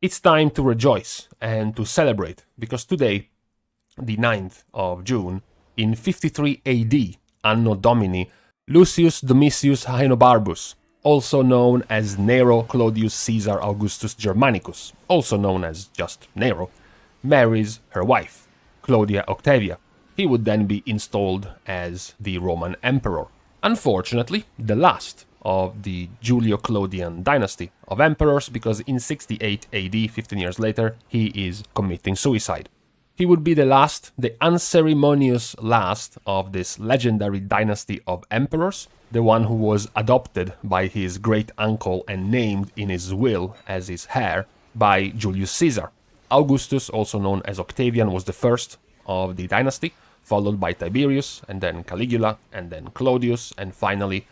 It's time to rejoice and to celebrate, because today, the 9th of June, in 53 AD, Anno Domini, Lucius Domitius Aenobarbus, also known as Nero Claudius Caesar Augustus Germanicus, also known as just Nero, marries her wife, Claudia Octavia. He would then be installed as the Roman Emperor. Unfortunately, the last of the Julio-Claudian dynasty of emperors, because in 68 AD, 15 years later, he is committing suicide. He would be the last, the unceremonious last of this legendary dynasty of emperors, the one who was adopted by his great uncle and named in his will as his heir by Julius Caesar. Augustus, also known as Octavian, was the first of the dynasty, followed by Tiberius, and then Caligula, and then Claudius, and finally,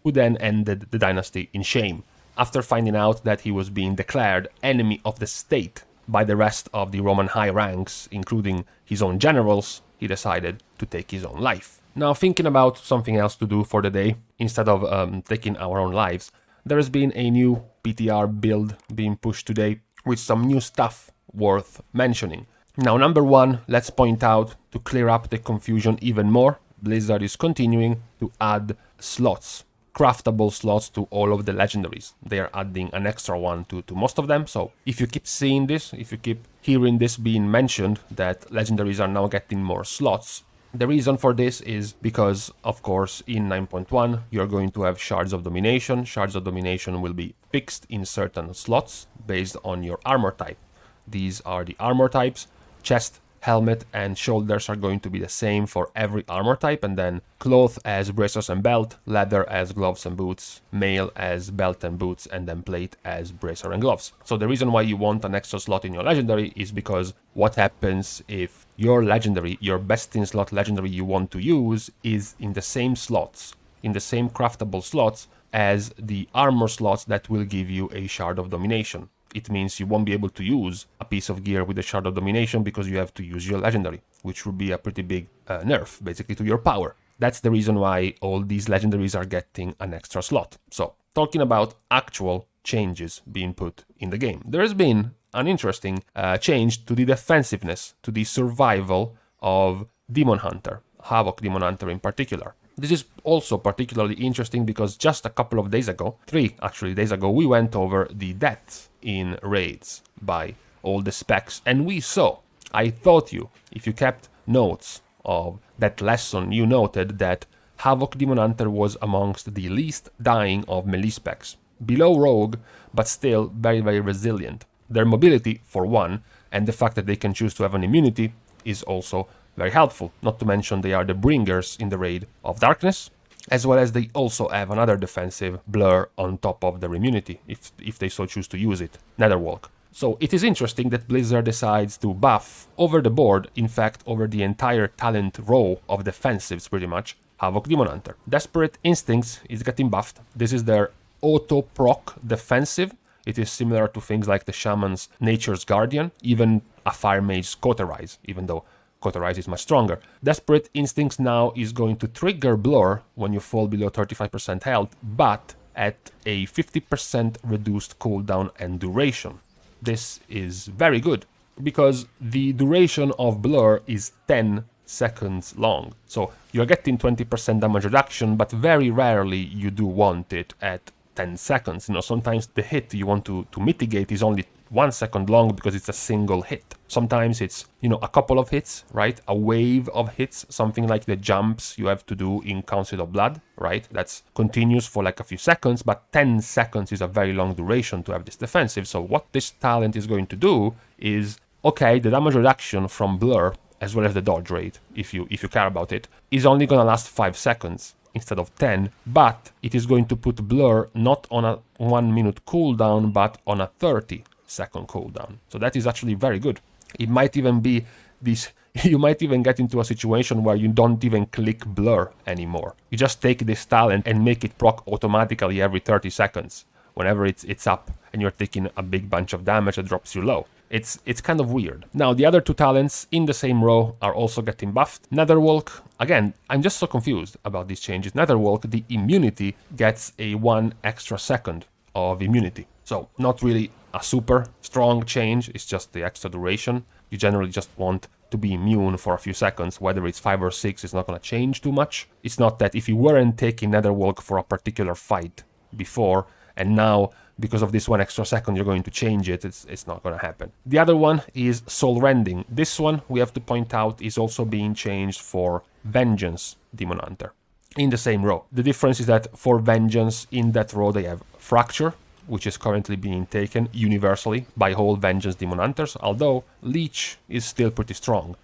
who then ended the dynasty in shame, after finding out that he was being declared enemy of the state by the rest of the Roman high ranks, including his own generals. He decided to take his own life. Now, thinking about something else to do for the day, instead of taking our own lives, there has been a new PTR build being pushed today with some new stuff worth mentioning. Now, number one, let's point out, to clear up the confusion even more, Blizzard is continuing to add slots, craftable slots to all of the legendaries. They are adding an extra one to most of them, so if you keep seeing this, if you keep hearing this being mentioned, that legendaries are now getting more slots, the reason for this is because, of course, in 9.1 you're going to have Shards of Domination. Shards of Domination will be fixed in certain slots based on your armor type. These are the armor types. Chest, helmet, and shoulders are going to be the same for every armor type, and then cloth as bracers and belt, leather as gloves and boots, mail as belt and boots, and then plate as bracer and gloves. So the reason why you want an extra slot in your legendary is because what happens if your legendary, your best in slot legendary you want to use, is in the same slots, in the same craftable slots as the armor slots that will give you a Shard of Domination. It means you won't be able to use a piece of gear with a Shard of Domination because you have to use your legendary, which would be a pretty big nerf, basically, to your power. That's the reason why all these legendaries are getting an extra slot. So, talking about actual changes being put in the game, there has been an interesting change to the defensiveness, to the survival of Demon Hunter, Havoc Demon Hunter in particular. This is also particularly interesting because just a couple of days ago, 3 actually days ago, we went over the deaths in raids by all the specs, and we saw, I thought you, if you kept notes of that lesson, you noted that Havoc Demon Hunter was amongst the least dying of melee specs. Below Rogue, but still very, very resilient. Their mobility, for one, and the fact that they can choose to have an immunity is also very helpful. Not to mention they are the bringers in the raid of darkness, as well as they also have another defensive blur on top of their immunity, if they so choose to use it, Netherwalk. So it is interesting that Blizzard decides to buff over the board, in fact over the entire talent row of defensives pretty much, Havoc Demon Hunter. Desperate Instincts is getting buffed. This is their auto-proc defensive. It is similar to things like the Shaman's Nature's Guardian, even a Fire Mage's Cauterize, even though Cauterize is much stronger. Desperate Instincts now is going to trigger Blur when you fall below 35% health, but at a 50% reduced cooldown and duration. This is very good, because the duration of Blur is 10 seconds long. So you're getting 20% damage reduction, but very rarely you do want it at 10 seconds. You know, sometimes the hit you want to mitigate is only 1 second long because it's a single hit. Sometimes it's, you know, a couple of hits, right? A wave of hits, something like the jumps you have to do in Council of Blood, right? That's continuous for like a few seconds, but 10 seconds is a very long duration to have this defensive. So what this talent is going to do is, okay, the damage reduction from Blur, as well as the dodge rate, if you care about it, is only gonna last 5 seconds instead of 10, but it is going to put Blur not on a 1 minute cooldown, but on a 30-second cooldown. So that is actually very good. It might even be this, you might even get into a situation where you don't even click Blur anymore. You just take this talent and make it proc automatically every 30 seconds whenever it's up and you're taking a big bunch of damage that drops you low. It's kind of weird. Now, the other two talents in the same row are also getting buffed. Netherwalk, again, I'm just so confused about these changes. Netherwalk, the immunity gets a 1 extra second of immunity. So, not really a super strong change, it's just the extra duration. You generally just want to be immune for a few seconds, whether it's 5 or 6, it's not going to change too much. It's not that if you weren't taking Netherwalk for a particular fight before, and now, because of this 1 extra second, you're going to change it, it's not going to happen. The other one is Soul Rending. This one, we have to point out, is also being changed for Vengeance Demon Hunter in the same row. The difference is that for Vengeance, in that row, they have Fracture, which is currently being taken universally by all Vengeance Demon Hunters, although Leech is still pretty strong,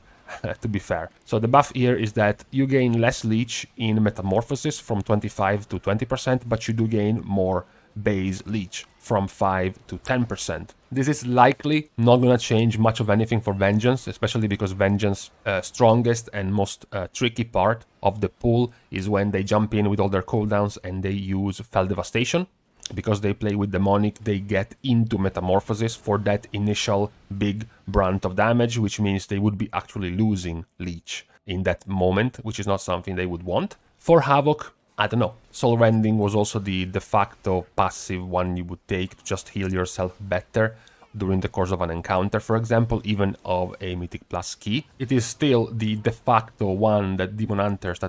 to be fair. So the buff here is that you gain less Leech in Metamorphosis from 25 to 20%, but you do gain more base Leech from 5 to 10%. This is likely not going to change much of anything for Vengeance, especially because Vengeance strongest and most tricky part of the pull is when they jump in with all their cooldowns and they use Fell Devastation. Because they play with Demonic, they get into Metamorphosis for that initial big brunt of damage, which means they would be actually losing Leech in that moment, which is not something they would want. For Havoc, I don't know. Soul Rending was also the de facto passive one you would take to just heal yourself better during the course of an encounter, for example, even of a Mythic Plus key. It is still the de facto one that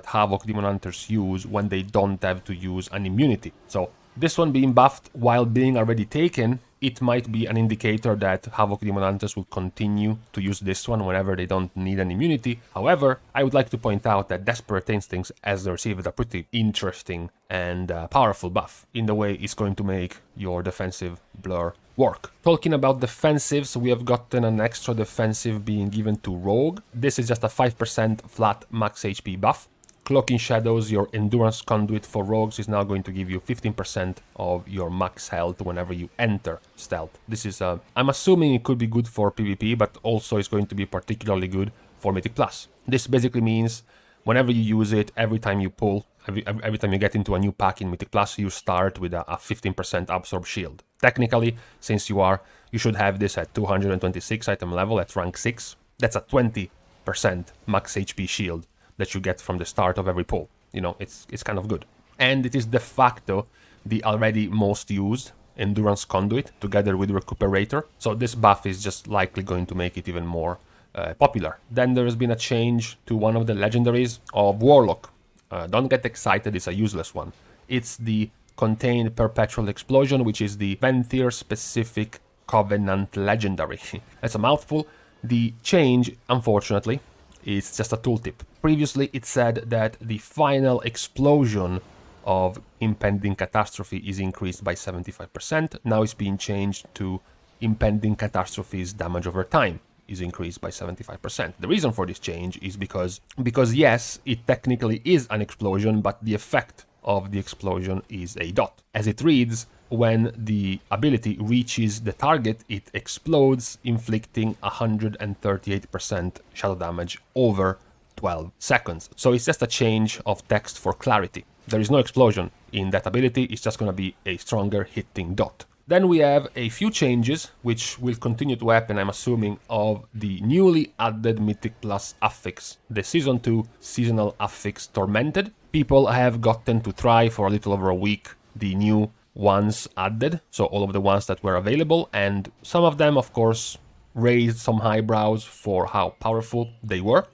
Havoc Demon Hunters use when they don't have to use an immunity. So this one being buffed while being already taken, it might be an indicator that Havoc Demon Hunters will continue to use this one whenever they don't need an immunity. However, I would like to point out that Desperate Instincts, as they received, a pretty interesting and powerful buff in the way it's going to make your defensive blur work. Talking about defensives, we have gotten an extra defensive being given to Rogue. This is just a 5% flat max HP buff. Cloaking Shadows, your Endurance Conduit for Rogues, is now going to give you 15% of your max health whenever you enter Stealth. This is, I'm assuming it could be good for PvP, but also it's going to be particularly good for Mythic Plus. This basically means whenever you use it, every time you pull, every time you get into a new pack in Mythic Plus, you start with a 15% Absorb Shield. Technically, since you should have this at 226 item level at rank 6, that's a 20% max HP shield that you get from the start of every pull. You know, it's kind of good. And it is de facto the already most used Endurance Conduit together with Recuperator. So this buff is just likely going to make it even more popular. Then there has been a change to one of the legendaries of Warlock. Don't get excited, it's a useless one. It's the Contained Perpetual Explosion, which is the Venthyr specific Covenant legendary. That's a mouthful. The change, unfortunately, is just a tooltip. Previously, it said that the final explosion of Impending Catastrophe is increased by 75%. Now it's being changed to Impending Catastrophe's damage over time is increased by 75%. The reason for this change is because yes, it technically is an explosion, but the effect of the explosion is a dot. As it reads, when the ability reaches the target, it explodes, inflicting 138% shadow damage over 12 seconds. So it's just a change of text for clarity. There is no explosion in that ability, it's just going to be a stronger hitting dot. Then we have a few changes, which will continue to happen, I'm assuming, of the newly added Mythic Plus Affix, the Season 2 Seasonal Affix Tormented. People have gotten to try for a little over a week the new ones added, so all of the ones that were available, and some of them, of course, raised some eyebrows for how powerful they were.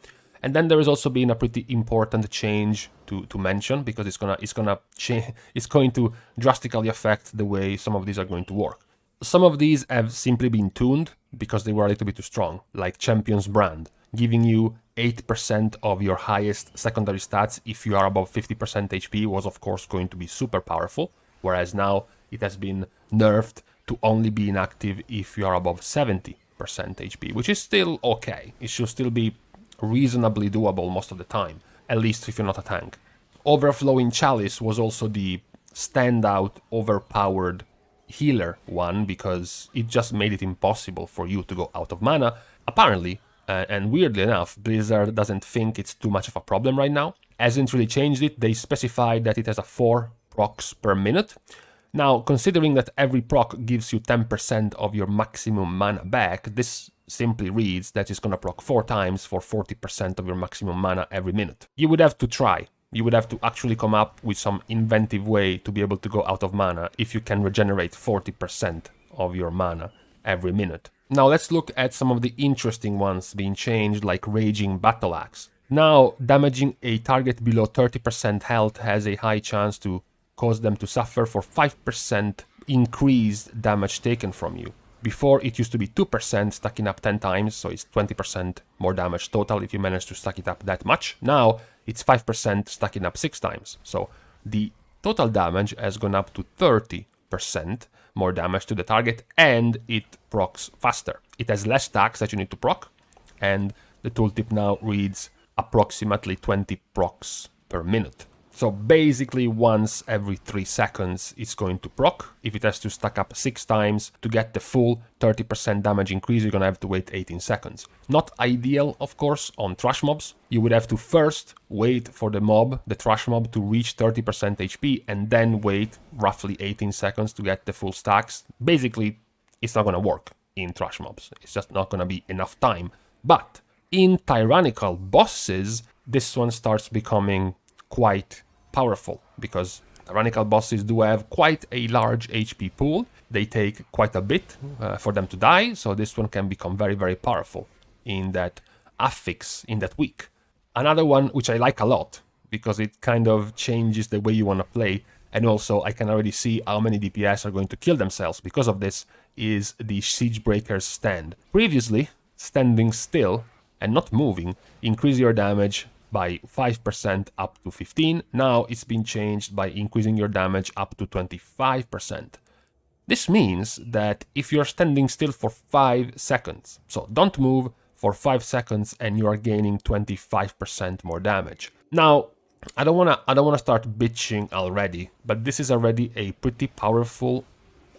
And then there has also been a pretty important change to mention, because it's going to drastically affect the way some of these are going to work. Some of these have simply been tuned because they were a little bit too strong, like Champion's Brand, giving you 8% of your highest secondary stats if you are above 50% HP was of course going to be super powerful, whereas now it has been nerfed to only be inactive if you are above 70% HP, which is still okay. It should still be reasonably doable most of the time, at least if you're not a tank. Overflowing Chalice was also the standout overpowered healer one, because it just made it impossible for you to go out of mana. Apparently, and weirdly enough, Blizzard doesn't think it's too much of a problem right now. Hasn't really changed it. They specified that it has a 4 procs per minute. Now, considering that every proc gives you 10% of your maximum mana back, this simply reads that it's gonna proc 4 times for 40% of your maximum mana every minute. You would have to try. You would have to actually come up with some inventive way to be able to go out of mana if you can regenerate 40% of your mana every minute. Now let's look at some of the interesting ones being changed, like Raging Battle Axe. Now, damaging a target below 30% health has a high chance to cause them to suffer for 5% increased damage taken from you. Before, it used to be 2% stacking up 10 times, so it's 20% more damage total if you manage to stack it up that much. Now, it's 5% stacking up 6 times, so the total damage has gone up to 30% more damage to the target, and it procs faster. It has less stacks that you need to proc, and the tooltip now reads approximately 20 procs per minute. So basically once every 3 seconds it's going to proc. If it has to stack up 6 times to get the full 30% damage increase, you're gonna have to wait 18 seconds. Not ideal, of course, on trash mobs. You would have to first wait for the trash mob, to reach 30% HP and then wait roughly 18 seconds to get the full stacks. Basically, it's not gonna work in trash mobs. It's just not gonna be enough time. But in tyrannical bosses, this one starts becoming quite powerful, because tyrannical bosses do have quite a large HP pool. They take quite a bit for them to die, so this one can become very, very powerful in that affix, in that week. Another one which I like a lot, because it kind of changes the way you want to play, and also I can already see how many DPS are going to kill themselves because of this, is the Siegebreaker's Stand. Previously, standing still and not moving increase your damage by 5% up to 15. Now it's been changed by increasing your damage up to 25%. This means that if you're standing still for 5 seconds, so don't move for 5 seconds, and you are gaining 25% more damage. Now, I don't wanna start bitching already, but this is already a pretty powerful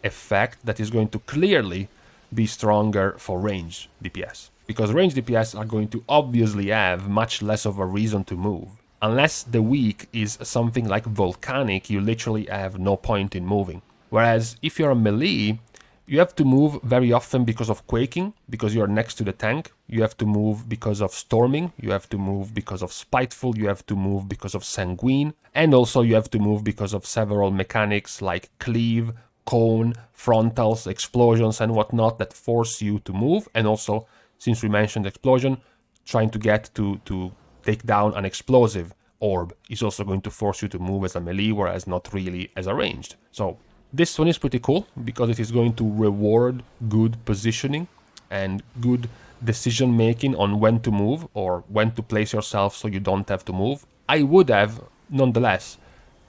effect that is going to clearly be stronger for range DPS. Because range DPS are going to obviously have much less of a reason to move. Unless the weak is something like Volcanic, you literally have no point in moving. Whereas if you're a melee, you have to move very often because of Quaking, because you're next to the tank. You have to move because of Storming, you have to move because of Spiteful, you have to move because of Sanguine, and also you have to move because of several mechanics like Cleave, Cone, Frontals, Explosions and whatnot that force you to move, and also, since we mentioned Explosion, trying to get to take down an explosive orb is also going to force you to move as a melee, whereas not really as a ranged. So this one is pretty cool, because it is going to reward good positioning and good decision making on when to move or when to place yourself so you don't have to move. I would have, nonetheless,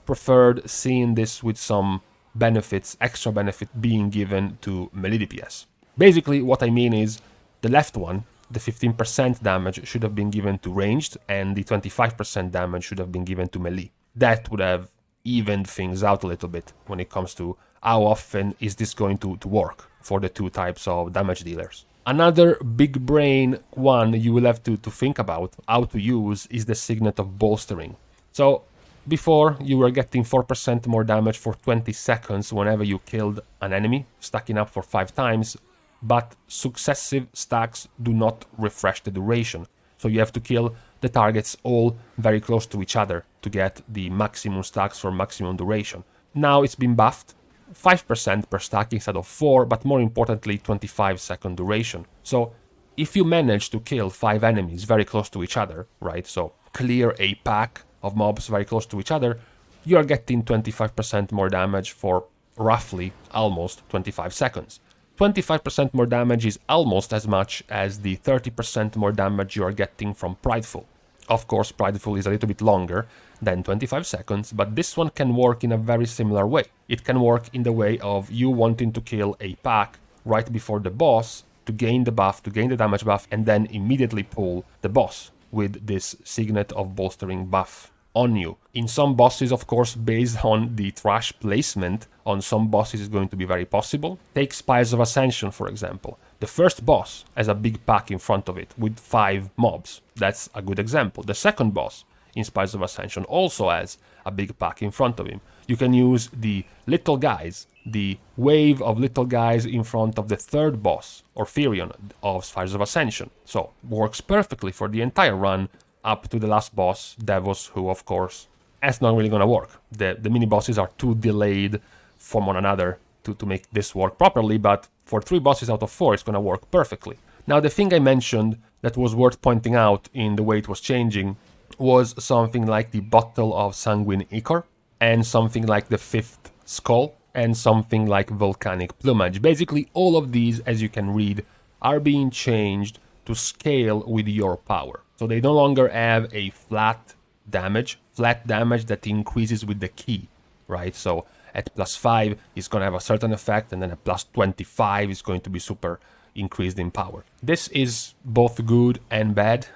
preferred seeing this with some benefits, extra benefit being given to melee DPS. Basically, what I mean is, the left one, the 15% damage, should have been given to ranged, and the 25% damage should have been given to melee. That would have evened things out a little bit when it comes to how often is this going to work for the two types of damage dealers. Another big brain one you will have to think about how to use is the Signet of Bolstering. So before, you were getting 4% more damage for 20 seconds whenever you killed an enemy, stacking up for 5 times. But successive stacks do not refresh the duration, so you have to kill the targets all very close to each other to get the maximum stacks for maximum duration. Now it's been buffed, 5% per stack instead of 4, but more importantly 25-second duration. So if you manage to kill 5 enemies very close to each other, right, so clear a pack of mobs very close to each other, you are getting 25% more damage for roughly almost 25 seconds. 25% more damage is almost as much as the 30% more damage you are getting from Prideful. Of course, Prideful is a little bit longer than 25 seconds, but this one can work in a very similar way. It can work in the way of you wanting to kill a pack right before the boss to gain the buff, to gain the damage buff, and then immediately pull the boss with this Signet of Bolstering buff on you. In some bosses, of course, based on the trash placement, on some bosses is going to be very possible. Take Spires of Ascension, for example. The first boss has a big pack in front of it with 5 mobs. That's a good example. The second boss in Spires of Ascension also has a big pack in front of him. You can use the little guys, the wave of little guys in front of the third boss, Orpherion, of Spires of Ascension. So, works perfectly for the entire run up to the last boss, Devos, who, of course, that's not really gonna work. The mini-bosses are too delayed from one another to make this work properly, but for 3 bosses out of 4, it's gonna work perfectly. Now, the thing I mentioned that was worth pointing out in the way it was changing was something like the Bottle of Sanguine Ichor, and something like the 5th Skull, and something like Volcanic Plumage. Basically, all of these, as you can read, are being changed to scale with your power. So they no longer have a flat damage that increases with the key, right? So at +5, it's going to have a certain effect, and then at +25, it's going to be super increased in power. This is both good and bad.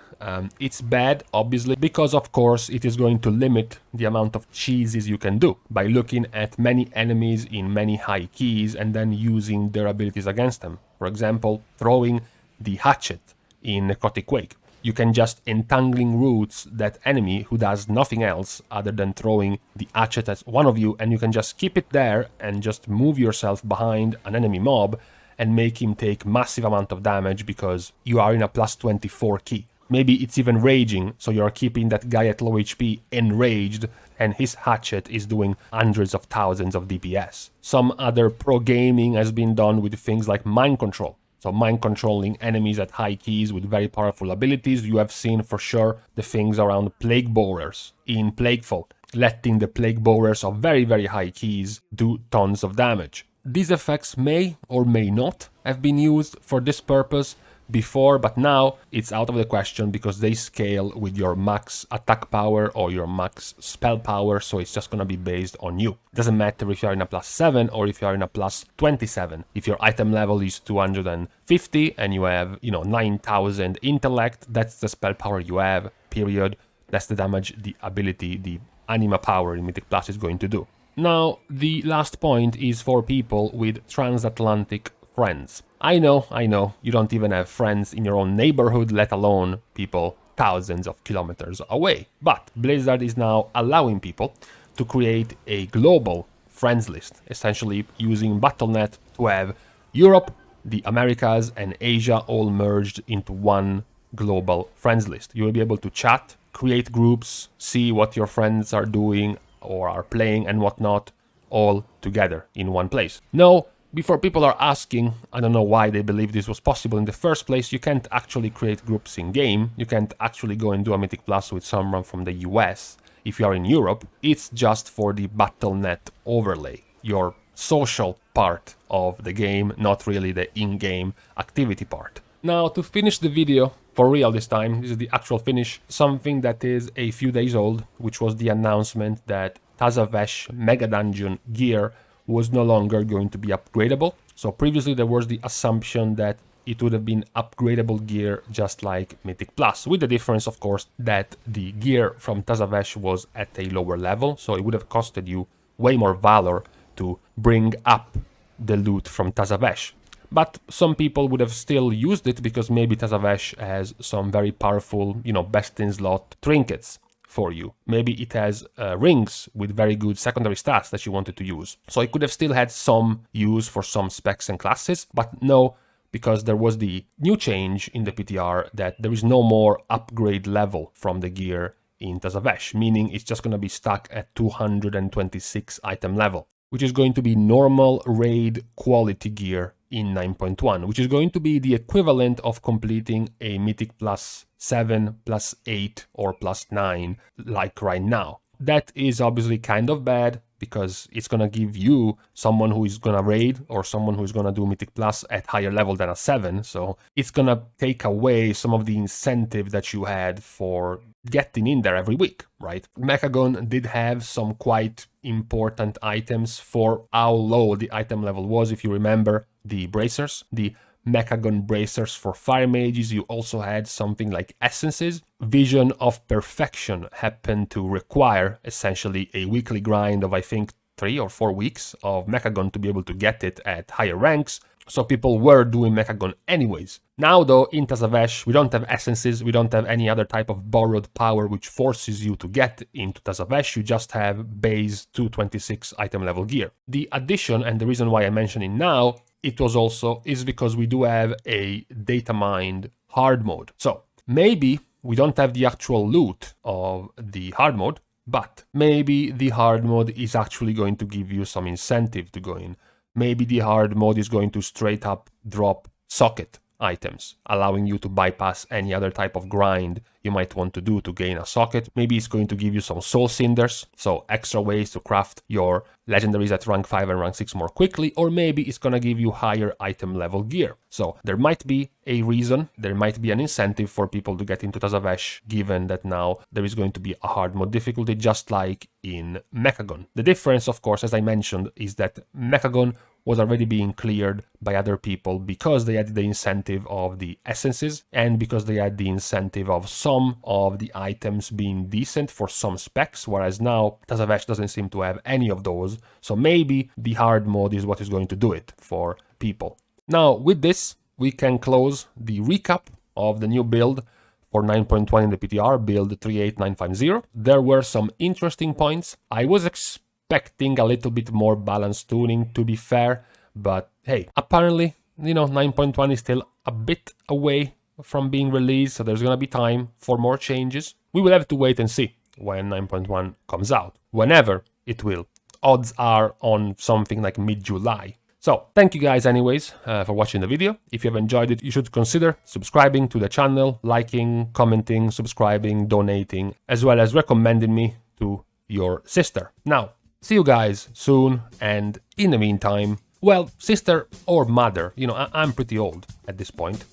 It's bad, obviously, because of course it is going to limit the amount of cheeses you can do by looking at many enemies in many high keys and then using their abilities against them. For example, throwing the hatchet in Necrotic Quake. You can just entangling roots that enemy who does nothing else other than throwing the hatchet at one of you, and you can just keep it there and just move yourself behind an enemy mob and make him take massive amount of damage because you are in a +24 key. Maybe it's even raging, so you're keeping that guy at low HP enraged, and his hatchet is doing hundreds of thousands of DPS. Some other pro gaming has been done with things like mind control. So mind controlling enemies at high keys with very powerful abilities. You have seen for sure the things around Plague Borers in Plaguefall, letting the Plague Borers of very, very high keys do tons of damage. These effects may or may not have been used for this purpose before, but now it's out of the question because they scale with your max attack power or your max spell power, so it's just gonna be based on you. It doesn't matter if you're in a +7 or if you're in a +27. If your item level is 250 and you have, 9,000 intellect, that's the spell power you have, period. That's the damage, the ability, the Anima Power in Mythic Plus is going to do. Now, the last point is for people with transatlantic friends. I know, you don't even have friends in your own neighborhood, let alone people thousands of kilometers away. But Blizzard is now allowing people to create a global friends list, essentially using Battle.net to have Europe, the Americas, and Asia all merged into one global friends list. You will be able to chat, create groups, see what your friends are doing or are playing and whatnot, all together in one place. No, before people are asking, I don't know why they believe this was possible in the first place, you can't actually create groups in-game, you can't actually go and do a Mythic Plus with someone from the US if you are in Europe. It's just for the Battle.net overlay, your social part of the game, not really the in-game activity part. Now, to finish the video, for real this time, this is the actual finish, something that is a few days old, which was the announcement that Tazavesh Mega Dungeon gear was no longer going to be upgradable. So previously there was the assumption that it would have been upgradable gear just like Mythic Plus, with the difference of course that the gear from Tazavesh was at a lower level, so it would have costed you way more valor to bring up the loot from Tazavesh. But some people would have still used it because maybe Tazavesh has some very powerful, best in slot trinkets for you. Maybe it has rings with very good secondary stats that you wanted to use. So it could have still had some use for some specs and classes, but no, because there was the new change in the PTR that there is no more upgrade level from the gear in Tazavesh, meaning it's just going to be stuck at 226 item level, which is going to be normal raid quality gear in 9.1, which is going to be the equivalent of completing a Mythic +7, +8, or +9, like right now. That is obviously kind of bad, because it's gonna give you someone who is gonna raid, or someone who is gonna do Mythic Plus at higher level than a 7, so it's gonna take away some of the incentive that you had for getting in there every week, right? Mechagon did have some quite important items for how low the item level was, if you remember. The bracers, the Mechagon bracers for fire mages. You also had something like essences. Vision of Perfection happened to require essentially a weekly grind of I think 3 or 4 weeks of Mechagon to be able to get it at higher ranks. So people were doing Mechagon anyways. Now though, in Tazavesh, we don't have essences, we don't have any other type of borrowed power which forces you to get into Tazavesh, you just have base 226 item level gear. The addition, and the reason why I mention it now, is because we do have a data mined hard mode. So maybe we don't have the actual loot of the hard mode, but maybe the hard mode is actually going to give you some incentive to go in. maybe the hard mode is going to straight up drop socket items, allowing you to bypass any other type of grind you might want to do to gain a socket. Maybe it's going to give you some soul cinders, so extra ways to craft your legendaries at rank 5 and rank 6 more quickly, or maybe it's gonna give you higher item level gear. So there might be a reason, there might be an incentive for people to get into Tazavesh, given that now there is going to be a hard mode difficulty, just like in Mechagon. The difference, of course, as I mentioned, is that Mechagon was already being cleared by other people because they had the incentive of the essences and because they had the incentive of some of the items being decent for some specs, whereas now Tazavesh doesn't seem to have any of those, so maybe the hard mode is what is going to do it for people. Now with this we can close the recap of the new build for 9.1 in the PTR, build 38950. There were some interesting points. I was expecting a little bit more balanced tuning, to be fair, but hey, apparently, you know, 9.1 is still a bit away from being released, so there's gonna be time for more changes. We will have to wait and see when 9.1 comes out, whenever it will. Odds are on something like mid-July. So, thank you guys anyways for watching the video. If you have enjoyed it, you should consider subscribing to the channel, liking, commenting, subscribing, donating, as well as recommending me to your sister. Now, see you guys soon, and in the meantime, well, sister or mother, you know, I'm pretty old at this point.